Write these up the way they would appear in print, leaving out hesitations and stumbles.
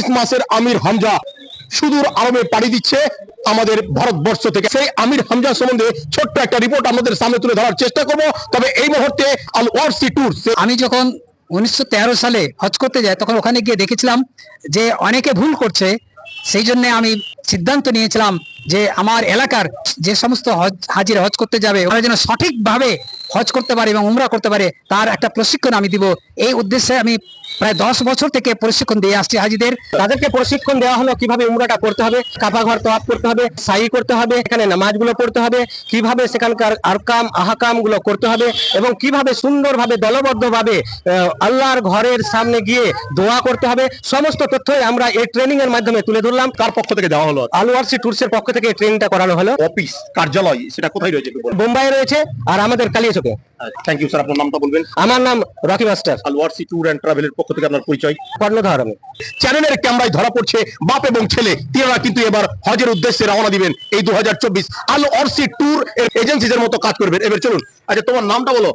19 মাসের আমির হামজা সুদূর আরবে পাড়ি দিচ্ছে আমাদের ভারতবর্ষ থেকে। সেই আমির হামজা সম্বন্ধে ছোট্ট একটা রিপোর্ট আমাদের সামনে তুলে ধরার চেষ্টা করব। তবে এই মুহূর্তে আল ওয়ারসি ট্যুর, আমি যখন 1913 সালে হজ করতে যাই তখন ওখানে গিয়ে দেখেছিলাম যে অনেকে ভুল করছে। সেই জন্য আমি সিদ্ধান্ত নিয়েছিলাম যে আমার এলাকার যে সমস্ত হাজিরা হজ করতে যাবে ওরা যেন সঠিকভাবে হজ করতে পারে এবং উমরা করতে পারে, তার একটা প্রশিক্ষণ আমি দিব। এই উদ্দেশ্যে আমি প্রায় 10 বছর থেকে প্রশিক্ষণ দিয়ে আসছি হাজিদের। তাদেরকে প্রশিক্ষণ দেওয়া হলো কিভাবে উমরাটা করতে হবে, কাবা ঘর তওয়াফ করতে হবে, সাই করতে হবে, এখানে নামাজগুলো পড়তে হবে, কিভাবে সেখানকার আরকাম আহকাম গুলো করতে হবে এবং কিভাবে সুন্দরভাবে দলবদ্ধভাবে আল্লাহর ঘরের সামনে গিয়ে দোয়া করতে হবে। সমস্ত তথ্যই আমরা এই ট্রেনিং এর মাধ্যমে তুলে ধরলাম। কার পক্ষ থেকে দেওয়া হলো? আল ওয়ারসি ট্যুরস এর পক্ষ থেকে এই ট্রেনিংটা করানো হলো। অফিস কার্যালয় সেটা কোথায় রয়েছে? বোম্বাই রয়েছে আর আমাদের কালিয়াচকে। থ্যাংক ইউ স্যার, আপনার নামটা বলবেন? আমার নাম Rocky master. Al Warsi tour and ট্রাভেলের পক্ষ থেকে আপনার পরিচয়? কর্ণধার আমি। চ্যানেলের ক্যামেরায় ধরা পড়ছে বাপ এবং ছেলে, তিনারা কিন্তু এবার হজের উদ্দেশ্যে রওনা দিবেন এই 2024। আল ওয়ারসি ট্যুর এজেন্সিদের মতো কাজ করবেন। এবার চলুন, আচ্ছা তোমার নামটা বলো।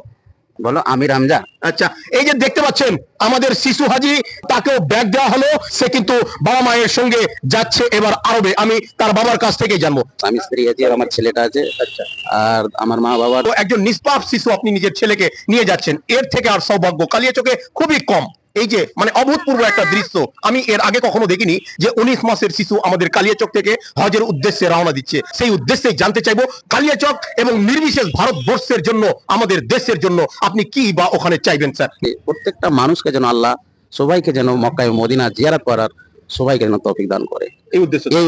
বলো, আমির হামজা। আচ্ছা, এই যে দেখতে পাচ্ছেন আমাদের শিশু হাজি, তাকেও ব্যাগ দেওয়া হলো। সে কিন্তু বাবা মায়ের সঙ্গে যাচ্ছে এবার আরবে। আমি তার বাবার কাছ থেকে জানবো। আমি স্ত্রী আছি আর আমার ছেলেটা আছে। আচ্ছা, আর আমার মা বাবার। তো একজন নিষ্পাপ শিশু আপনি নিজের ছেলেকে নিয়ে যাচ্ছেন, এর থেকে আর সৌভাগ্য কালিয়াচকে খুবই কম। এই যে মানে অভূতপূর্ব একটা দৃশ্য আমি এর আগে কখনো দেখিনি, যে 19 মাসের শিশু আমাদের কালিয়াচক থেকে হজের উদ্দেশ্যে রওনা দিচ্ছে। সেই উদ্দেশ্যে জানতে চাইবো কালিয়াচক এবং নির্বিশেষ ভারতবর্ষের জন্য, আমাদের দেশের জন্য আপনি কি বা ওখানে চাইবেন স্যার? প্রত্যেকটা মানুষকে যেন আল্লাহ সবাইকে যেন মক্কায় মদিনা জিয়ারত করার সবাইকে যেন তৌফিক দান করে, এই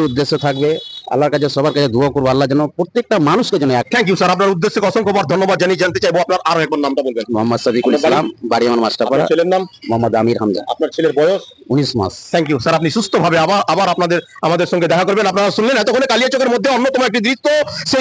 উদ্দেশ্য থাকবে। আল্লাহর কাছে সবার কাছে দোয়া করবো, আল্লাহ যেন প্রত্যেকটা মানুষকে যেন। থ্যাংক ইউ স্যার, আপনার উদ্দেশ্যে অসংখ্য ধন্যবাদ জানিয়ে জানতে চাইবো আপনার আরো একবার নামটা বলবেন? মোহাম্মদ সাদিকুল ইসলাম, বাড়ি আমার মাস্টারপাড়া। ছেলের নাম? মোহাম্মদ আমির হামজা। আপনার ছেলের বয়স? 19 মাস। থ্যাংক ইউ স্যার, আপনি সুস্থভাবে আবার আমাদের সঙ্গে দেখা করবেন। আপনারা শুনলেন এতক্ষণে কালিয়াচকের মধ্যে অন্যতম একটি দৃশ্য। সে